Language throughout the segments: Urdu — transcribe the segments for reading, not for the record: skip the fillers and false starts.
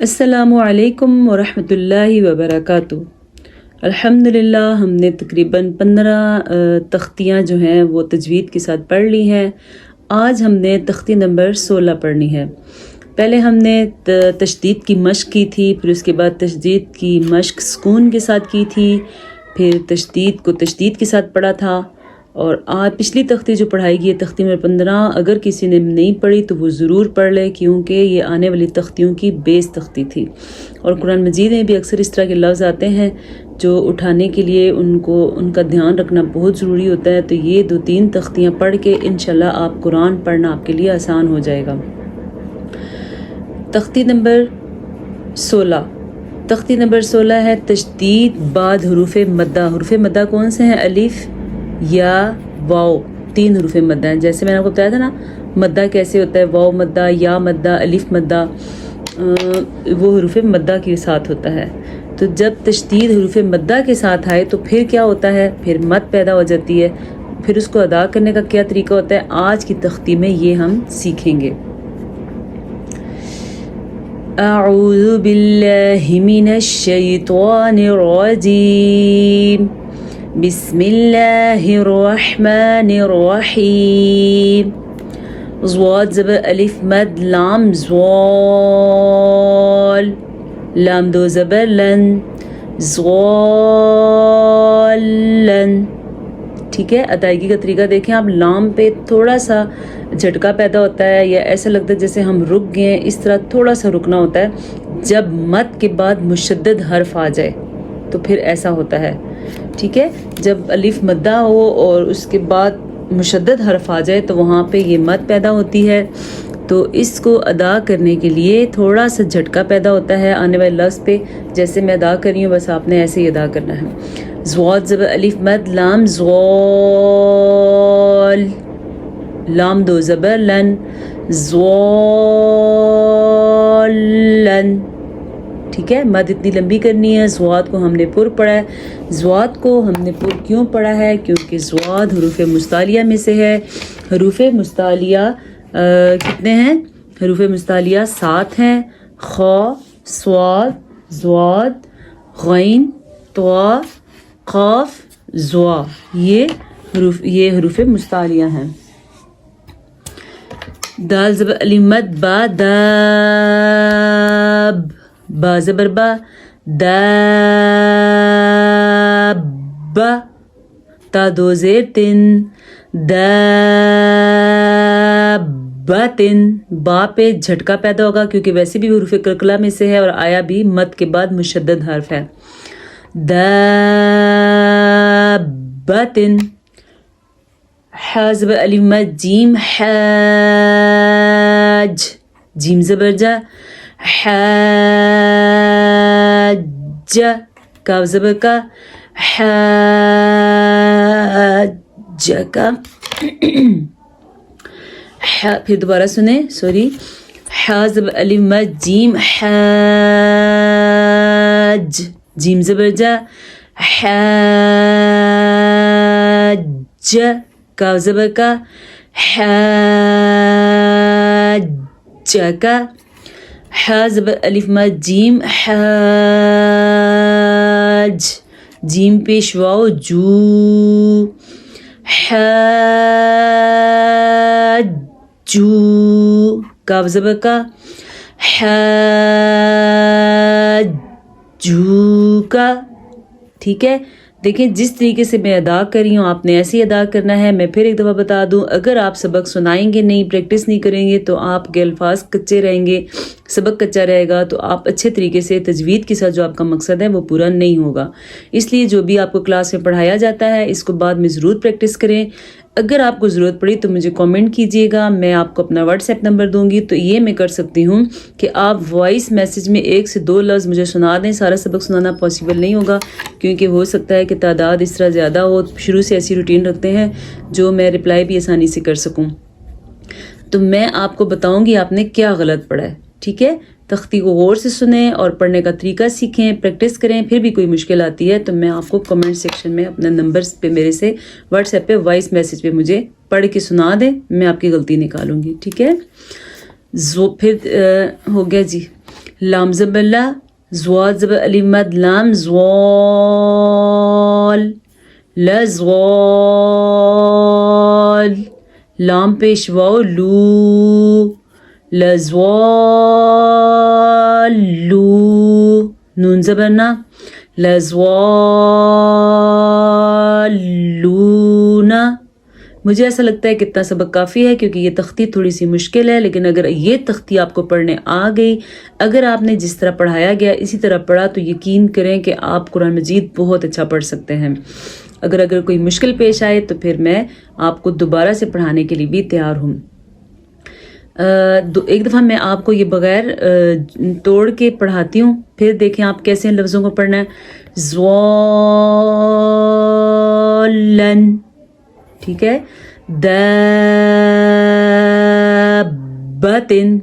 السلام علیکم ورحمۃ اللہ وبرکاتہ۔ الحمدللہ ہم نے تقریباً 15 تختیاں جو ہیں وہ تجوید کے ساتھ پڑھ لی ہیں۔ آج ہم نے تختی نمبر 16 پڑھنی ہے۔ پہلے ہم نے تشدید کی مشق کی تھی، پھر اس کے بعد تشدید کی مشق سکون کے ساتھ کی تھی، پھر تشدید کو تشدید کے ساتھ پڑھا تھا۔ اور آج پچھلی تختی جو پڑھائی گئی ہے تختی نمبر 15، اگر کسی نے نہیں پڑھی تو وہ ضرور پڑھ لے، کیونکہ یہ آنے والی تختیوں کی بیس تختی تھی۔ اور قرآن مجید میں بھی اکثر اس طرح کے لفظ آتے ہیں جو اٹھانے کے لیے ان کا دھیان رکھنا بہت ضروری ہوتا ہے۔ تو یہ 2-3 تختیاں پڑھ کے انشاءاللہ آپ قرآن پڑھنا آپ کے لیے آسان ہو جائے گا۔ تختی نمبر 16، تختی نمبر 16 ہے تشدید بعد حروف مدہ۔ حروف مدہ کون سے ہیں؟ الف، یا، واو، 3 حروف مدہ ہیں۔ جیسے میں نے آپ کو بتایا تھا نا مدہ کیسے ہوتا ہے، واو مدہ، یا مدہ، الف مدہ، وہ حروف مدہ کے ساتھ ہوتا ہے۔ تو جب تشدید حروف مدہ کے ساتھ آئے تو پھر کیا ہوتا ہے، پھر مد پیدا ہو جاتی ہے۔ پھر اس کو ادا کرنے کا کیا طریقہ ہوتا ہے، آج کی تختی میں یہ ہم سیکھیں گے۔ اعوذ باللہ من الشیطان الرجیم، بسم اللہ الرحمن الرحیم۔ ضاد زبر الف مد لام زوال، لام 2 زبر لن، زوالن۔ ٹھیک ہے، ادائیگی کا طریقہ دیکھیں آپ، لام پہ تھوڑا سا جھٹکا پیدا ہوتا ہے یا ایسا لگتا ہے جیسے ہم رک گئے ہیں، اس طرح تھوڑا سا رکنا ہوتا ہے۔ جب مد کے بعد مشدد حرف آ جائے تو پھر ایسا ہوتا ہے۔ ٹھیک ہے، جب الف مدہ ہو اور اس کے بعد مشدد حرف آ جائے تو وہاں پہ یہ مد پیدا ہوتی ہے۔ تو اس کو ادا کرنے کے لیے تھوڑا سا جھٹکا پیدا ہوتا ہے آنے والے لفظ پہ، جیسے میں ادا کر رہی ہوں بس آپ نے ایسے ہی ادا کرنا ہے۔ ضاد زبر الف مد لام زوال، لام 2 زبر لن، زوالن۔ ٹھیک ہے، مد اتنی لمبی کرنی ہے۔ زواد کو ہم نے پر پڑھا ہے۔ زواد کو ہم نے پر کیوں پڑھا ہے؟ کیونکہ زواد حروف مستعلیہ میں سے ہے۔ حروف مستعلیہ کتنے ہیں؟ حروف مستعلیہ 7 ہیں۔ خ، صاد، ضاد، غین، طا، قاف، زوا، یہ حروف مستعلیہ ہیں۔ دال زبر الف مد با، داب، با زبر با، داب، تا 2 زیر 3، دابتن۔ با پہ جھٹکا پیدا ہوگا کیونکہ ویسے بھی حروف کلکلہ میں سے ہے اور آیا بھی مد کے بعد مشدد حرف ہے۔ دابتن۔ ح زبر الف مد جیم، حاج، جیم زبر جا، حاج، کاف زبر کا، حاجکا۔ پھر دوبارہ سنیں، سوری، ح زبر الف مد جیم، حاج، جیم زبر جا، حاج، کاف زبر کا، حاجکا۔ ح زبر الف مد جیم، حاج، جیم پیش واو، جو، حاجو، کاف زبر کا، حاجوکا۔ ٹھیک ہے، دیکھیں جس طریقے سے میں ادا کر رہی ہوں آپ نے ایسے ہی ادا کرنا ہے۔ میں پھر ایک دفعہ بتا دوں، اگر آپ سبق سنائیں گے نہیں، پریکٹس نہیں کریں گے تو آپ کے الفاظ کچے رہیں گے، سبق کچا رہے گا، تو آپ اچھے طریقے سے تجوید کے ساتھ جو آپ کا مقصد ہے وہ پورا نہیں ہوگا۔ اس لیے جو بھی آپ کو کلاس میں پڑھایا جاتا ہے اس کو بعد میں ضرور پریکٹس کریں۔ اگر آپ کو ضرورت پڑی تو مجھے کامنٹ کیجیے گا، میں آپ کو اپنا واٹس ایپ نمبر دوں گی۔ تو یہ میں کر سکتی ہوں کہ آپ وائس میسج میں 1 سے 2 لفظ مجھے سنا دیں۔ سارا سبق سنانا پاسبل نہیں ہوگا کیونکہ ہو سکتا ہے کہ تعداد اس طرح زیادہ ہو، شروع سے ایسی روٹین رکھتے ہیں جو میں رپلائی بھی آسانی سے کر سکوں۔ تو میں آپ کو بتاؤں گی آپ نے کیا غلط پڑھا ہے۔ ٹھیک ہے، تختی کو غور سے سنیں اور پڑھنے کا طریقہ سیکھیں، پریکٹس کریں۔ پھر بھی کوئی مشکل آتی ہے تو میں آپ کو کمنٹ سیکشن میں اپنے نمبرز پہ میرے سے واٹس ایپ پہ وائس میسج پہ مجھے پڑھ کے سنا دیں، میں آپ کی غلطی نکالوں گی، ٹھیک ہے۔ پھر ہو گیا جی، لام زبر لا، زوال زبر الف مد لام زوال، لزوال، لام پیش واو لو، لزوالو، نون زبرنا لزوالونا. مجھے ایسا لگتا ہے کہ اتنا سبق کافی ہے کیونکہ یہ تختی تھوڑی سی مشکل ہے، لیکن اگر یہ تختی آپ کو پڑھنے آ گئی، اگر آپ نے جس طرح پڑھایا گیا اسی طرح پڑھا، تو یقین کریں کہ آپ قرآن مجید بہت اچھا پڑھ سکتے ہیں. اگر کوئی مشکل پیش آئے تو پھر میں آپ کو دوبارہ سے پڑھانے کے لیے بھی تیار ہوں. ایک دفعہ میں آپ کو یہ بغیر توڑ کے پڑھاتی ہوں، پھر دیکھیں آپ کیسے ان لفظوں کو پڑھنا ہے. زوالن، ٹھیک ہے. دابتن،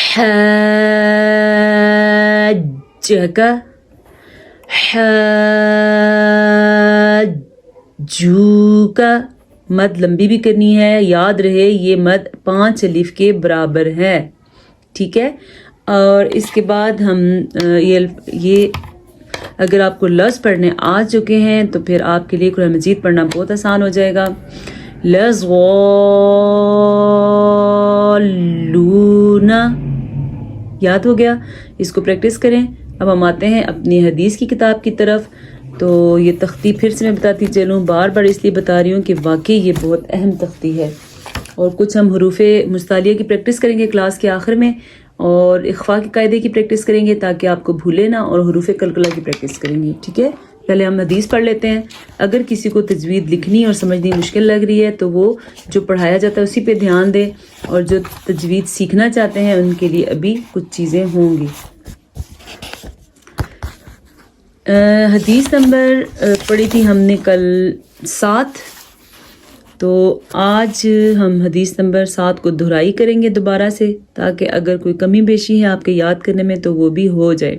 حاجک، حاجوک. مد لمبی بھی کرنی ہے، یاد رہے یہ مد 5 الف کے برابر ہے، ٹھیک ہے. اور اس کے بعد ہم یہ اگر آپ کو لفظ پڑھنے آ چکے ہیں تو پھر آپ کے لیے قرآن مجید پڑھنا بہت آسان ہو جائے گا. لزوالون، یاد ہو گیا، اس کو پریکٹس کریں. اب ہم آتے ہیں اپنی حدیث کی کتاب کی طرف. تو یہ تختی پھر سے میں بتاتی چلوں، بار بار اس لیے بتا رہی ہوں کہ واقعی یہ بہت اہم تختی ہے. اور کچھ ہم حروف مستعلیہ کی پریکٹس کریں گے کلاس کے آخر میں، اور اخفاء کے قاعدے کی پریکٹس کریں گے تاکہ آپ کو بھولے نہ، اور حروف قلقلہ کی پریکٹس کریں گے، ٹھیک ہے. پہلے ہم حدیث پڑھ لیتے ہیں. اگر کسی کو تجوید لکھنی اور سمجھنی مشکل لگ رہی ہے تو وہ جو پڑھایا جاتا ہے اسی پہ دھیان دیں، اور جو تجوید سیکھنا چاہتے ہیں ان کے لیے ابھی کچھ چیزیں ہوں گی. حدیث نمبر پڑھی تھی ہم نے کل 7، تو آج ہم حدیث نمبر 7 کو دہرائی کریں گے دوبارہ سے، تاکہ اگر کوئی کمی بیشی ہے آپ کے یاد کرنے میں تو وہ بھی ہو جائے.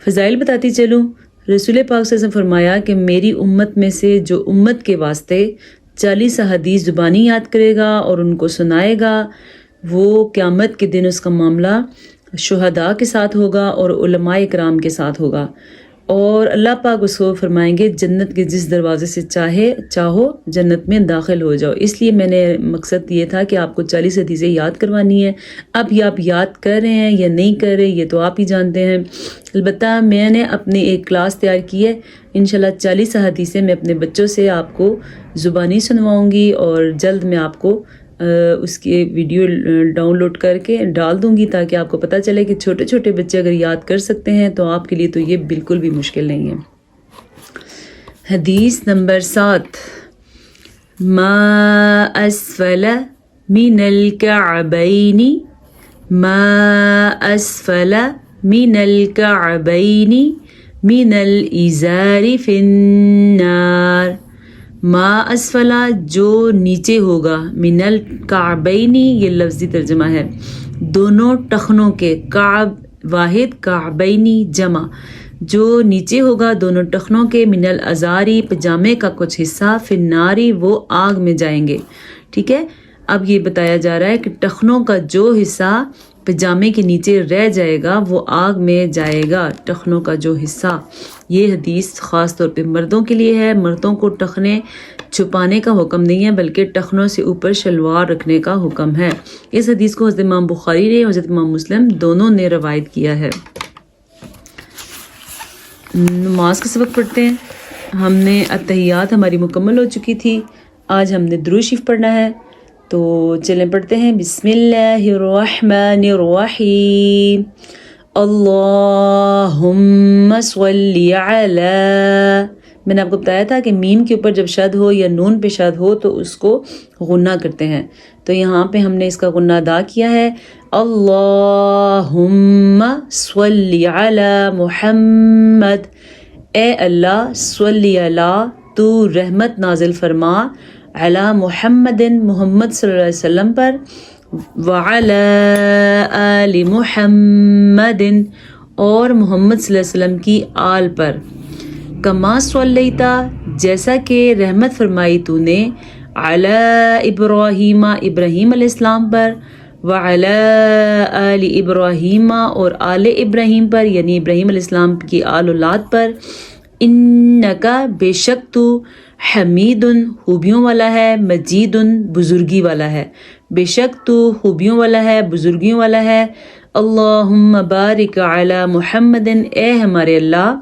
فضائل بتاتی چلوں. رسول پاک صلی اللہ علیہ وسلم فرمایا کہ میری امت میں سے جو امت کے واسطے 40 احادیث زبانی یاد کرے گا اور ان کو سنائے گا، وہ قیامت کے دن اس کا معاملہ شہداء کے ساتھ ہوگا اور علماء اکرام کے ساتھ ہوگا، اور اللہ پاک اس کو فرمائیں گے جنت کے جس دروازے سے چاہو جنت میں داخل ہو جاؤ. اس لیے میں نے مقصد یہ تھا کہ آپ کو 40 حدیثیں یاد کروانی ہے. اب یہ آپ یاد کر رہے ہیں یا نہیں کر رہے یہ تو آپ ہی جانتے ہیں. البتہ میں نے اپنی ایک کلاس تیار کی ہے، انشاءاللہ 40 حدیثیں میں اپنے بچوں سے آپ کو زبانی سنواؤں گی، اور جلد میں آپ کو اس کی ویڈیو ڈاؤن لوڈ کر کے ڈال دوں گی تاکہ آپ کو پتہ چلے کہ چھوٹے چھوٹے بچے اگر یاد کر سکتے ہیں تو آپ کے لیے تو یہ بالکل بھی مشکل نہیں ہے. حدیث نمبر 7، ما اسفل من الكعبین، ما اسفل من الكعبین من الازار فی النار. ما اسفلا جو نیچے ہوگا، من الکعبینی یہ لفظی ترجمہ ہے، دونوں ٹخنوں کے، کعب واحد کعبینی جمع، جو نیچے ہوگا دونوں ٹخنوں کے، من الازاری پجامے کا کچھ حصہ، فی الناری وہ آگ میں جائیں گے، ٹھیک ہے. اب یہ بتایا جا رہا ہے کہ ٹخنوں کا جو حصہ پجامے کے نیچے رہ جائے گا وہ آگ میں جائے گا، ٹخنوں کا جو حصہ. یہ حدیث خاص طور پہ مردوں کے لیے ہے. مردوں کو ٹخنے چھپانے کا حکم نہیں ہے بلکہ ٹخنوں سے اوپر شلوار رکھنے کا حکم ہے. اس حدیث کو حضرت امام بخاری نے اور حضرت امام مسلم دونوں نے روایت کیا ہے. نماز کا سبق پڑھتے ہیں. ہم نے التحیات ہماری مکمل ہو چکی تھی، آج ہم نے درود شریف پڑھنا ہے، تو چلیں پڑھتے ہیں. بسم اللہ الرحمن الرحیم، اللہم صلی علی. میں نے آپ کو بتایا تھا کہ میم کے اوپر جب شد ہو یا نون پہ شد ہو تو اس کو غنہ کرتے ہیں، تو یہاں پہ ہم نے اس کا غنہ ادا کیا ہے. اللہم صلی علی محمد، اے اللہ صلی علی تو رحمت نازل فرما، علی محمد محمد صلی اللہ علیہ وسلم پر، وعلی آل محمد اور محمد صلی اللہ علیہ وسلم کی آل پر، کما صلیتا جیسا کہ رحمت فرمائی تو نے، علی ابراہیم ابراہیم علیہ السلام پر، وعلی آل ابراہیم اور آل ابراہیم پر یعنی ابراہیم علیہ السلام کی آل اولاد پر، انکا بے شک تو حمید خوبیوں والا ہے، مجید بزرگی والا ہے، بے شک تو خوبیوں والا ہے، بزرگیوں والا ہے۔ اللہم بارک علی محمد، اے ہمارے اللہ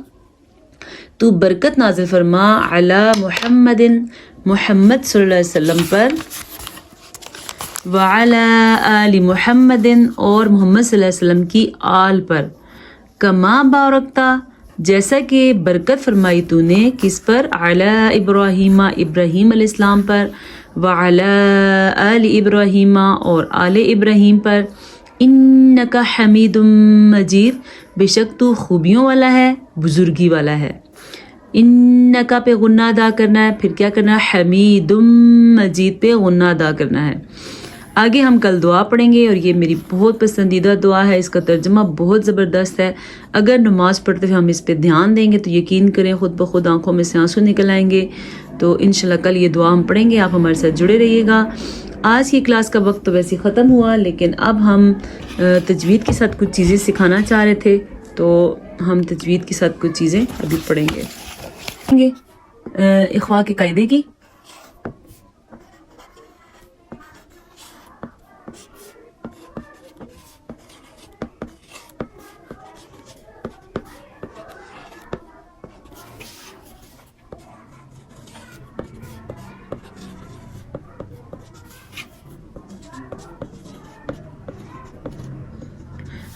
تو برکت نازل فرما علی محمد محمد صلی اللہ علیہ وسلم پر، وعلی آل محمد اور محمد صلی اللہ علیہ وسلم کی آل پر، کما بارکتا جیسا کہ برکت فرمائی تو نے کس پر، علی ابراہیم ابراہیم علیہ السلام پر، وعلی آل ابراہیم اور آل ابراہیم پر، انکا حمید مجید بے شک تو خوبیوں والا ہے، بزرگی والا ہے۔ انکا پہ غنہ ادا کرنا ہے، پھر کیا کرنا ہے، حمید مجید پہ غنہ ادا کرنا ہے۔ آگے ہم کل دعا پڑھیں گے اور یہ میری بہت پسندیدہ دعا ہے، اس کا ترجمہ بہت زبردست ہے۔ اگر نماز پڑھتے ہوئے ہم اس پہ دھیان دیں گے تو یقین کریں خود بخود آنکھوں میں سے آنسو نکل آئیں گے۔ تو انشاءاللہ کل یہ دعا ہم پڑھیں گے، آپ ہمارے ساتھ جڑے رہیے گا۔ آج کی کلاس کا وقت تو ویسے ختم ہوا، لیکن اب ہم تجوید کے ساتھ کچھ چیزیں سکھانا چاہ رہے تھے، تو ہم تجوید کے ساتھ کچھ چیزیں ابھی پڑھیں گے۔ اخوا کے قاعدے کی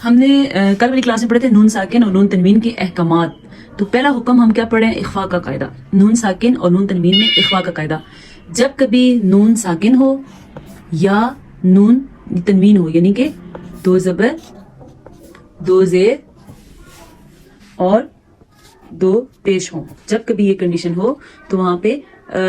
ہم نے کل والی کلاس میں پڑھے تھے نون ساکن اور نون تنوین کے احکامات۔ تو پہلا حکم ہم کیا پڑھیں، اخفاء کا قاعدہ، نون ساکن اور نون تنوین میں اخفاء کا قاعدہ۔ جب کبھی نون ساکن ہو یا نون تنوین ہو، یعنی کہ دو زبر دو زیر اور دو پیش ہوں، جب کبھی یہ کنڈیشن ہو تو وہاں پہ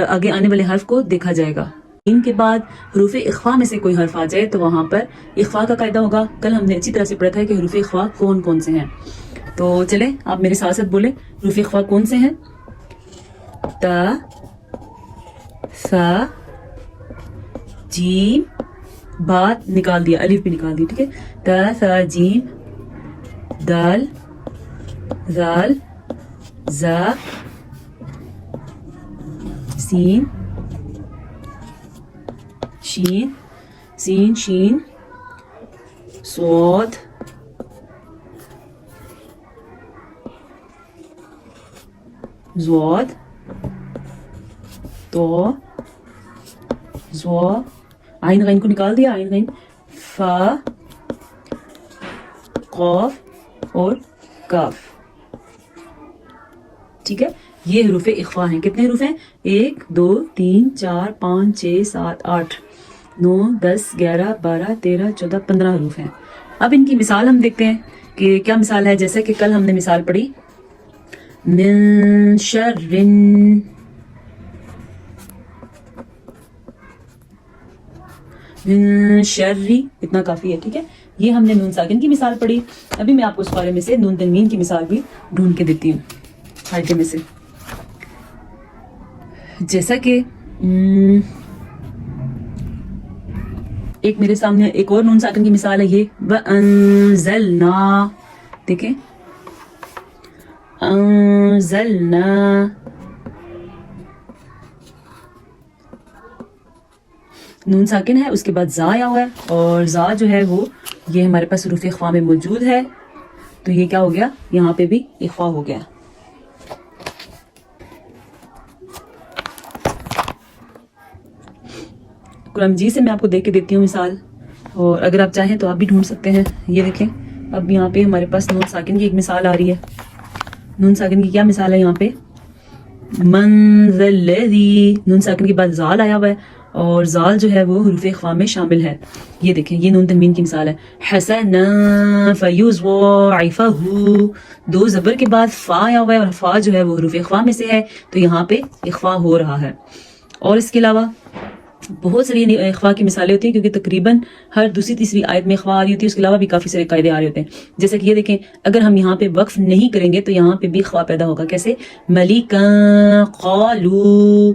آگے آنے والے حرف کو دیکھا جائے گا۔ ان کے بعد حروف اخفاء میں سے کوئی حرف آ جائے تو وہاں پر اخفاء کا قاعدہ ہوگا۔ کل ہم نے اچھی طرح سے پڑھا تھا کہ حروف اخفاء کون کون سے ہیں، تو چلیں آپ میرے ساتھ ساتھ بولیں حروف اخفاء کون سے ہیں۔ تا، ثا، جیم، بات نکال دیا، الف بھی نکال دی، ٹھیک ہے، تا ثا جیم، دال، زال، زا، سین، شین، سین شین، صاد، زواد، تو، زوا، عین غین کو نکال دیا، عین غین، فا، قاف اور کاف، ٹھیک ہے۔ یہ حروف اخفاء ہیں۔ کتنے حروف ہیں، 1 2 3 4 5 6 7 8 9 10 11 12 13 14 15 حروف ہیں۔ اب ان کی مثال ہم دیکھتے ہیں کہ کیا مثال ہے۔ جیسے کہ کل ہم نے مثال پڑھی من شر، من شری، اتنا کافی ہے، ٹھیک ہے۔ یہ ہم نے نون ساکن کی مثال پڑھی۔ ابھی میں آپ کو اس بارے میں سے نون تنوین کی مثال بھی ڈھونڈ کے دیتی ہوں ہائٹے میں سے۔ جیسا کہ ایک میرے سامنے ایک اور نون ساکن کی مثال ہے، یہ وَأَنزَلْنَا، دیکھیں انزلنا، نون ساکن ہے، اس کے بعد زا آیا ہوا ہے، اور زا جو ہے وہ یہ ہمارے پاس حروف اخفاء میں موجود ہے، تو یہ کیا ہو گیا، یہاں پہ بھی اخفاء ہو گیا۔ قرآن مجید سے میں آپ کو دیکھ کے دیتی ہوں مثال، اور اگر آپ چاہیں تو آپ بھی ڈھونڈ سکتے ہیں۔ یہ دیکھیں اب یہاں پہ ہمارے پاس نون ساکن کی ایک مثال آ رہی ہے۔ نون ساکن کی کیا مثال ہے یہاں پہ، من ذا الذی، نون ساکن کے بعد زال آیا ہوا ہے، اور زال جو ہے وہ حروف اخفاء میں شامل ہے۔ یہ دیکھیں یہ نون تنوین کی مثال ہے، حسنا فیضاعفہ، دو زبر کے بعد فا آیا ہوا ہے، اور فا جو ہے وہ حروف اخفاء میں سے ہے، تو یہاں پہ اخفاء ہو رہا ہے۔ اور اس کے علاوہ بہت ساری اخفاء کی مثالیں ہوتی ہیں، کیونکہ تقریباً ہر دوسری تیسری آیت میں اخفاء آ رہی ہوتی ہے، اس کے علاوہ بھی کافی سارے قاعدے آ رہے ہوتے ہیں۔ جیسے کہ یہ دیکھیں اگر ہم یہاں پہ وقف نہیں کریں گے تو یہاں پہ بھی اخفاء پیدا ہوگا، کیسے، ملکا قالو،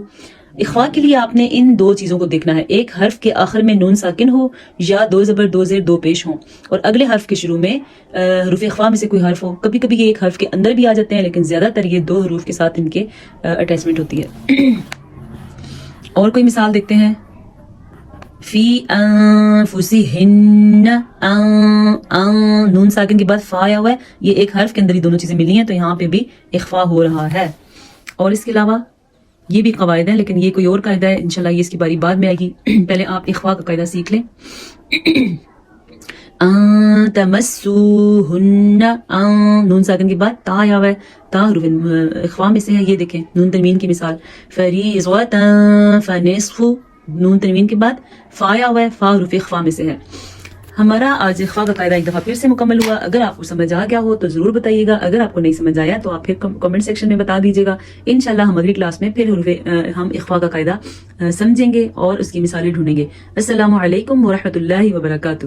اخفا کے لیے آپ نے ان دو چیزوں کو دیکھنا ہے، ایک حرف کے آخر میں نون ساکن ہو یا دو زبر دو زیر دو پیش ہوں، اور اگلے حرف کے شروع میں حروف اخفا میں سے کوئی حرف ہو. کبھی کبھی یہ ایک حرف کے اندر بھی آ جاتے ہیں، لیکن زیادہ تر یہ دو حروف کے ساتھ ان کے اٹیچمنٹ ہوتی ہے. اور کوئی مثال دیکھتے ہیں. فی انفسہن، نون ساکن کے بعد فا آیا ہوا ہے، یہ ایک حرف کے اندر ہی دونوں چیزیں ملی ہیں، تو یہاں پہ بھی اخفا ہو رہا ہے. اور اس کے علاوہ یہ بھی قواعد ہیں، لیکن یہ کوئی اور قاعدہ ہے، انشاءاللہ یہ اس کی باری بعد میں آئے گی. پہلے آپ اخفا کا قاعدہ سیکھ لیں. تمسوہن، نون ساکن کے بعد تا آیا ہوا ہے، تا حروف اخفا میں سے ہے. یہ دیکھیں نون تنوین کی مثال، فریضۃ فنصف، نون تنوین کے بعد فا آیا ہوا ہے، فا حروف اخفا میں سے ہے. ہمارا آج اخفا کا قاعدہ ایک دفعہ پھر سے مکمل ہوا. اگر آپ کو سمجھ آ گیا ہو تو ضرور بتائیے گا، اگر آپ کو نہیں سمجھ آیا تو آپ پھر کمنٹ سیکشن میں بتا دیجیے گا. انشاءاللہ ہم اگلی کلاس میں پھر ہم اخفا کا قاعدہ سمجھیں گے اور اس کی مثالیں ڈھونڈیں گے. السلام علیکم ورحمۃ اللہ وبرکاتہ.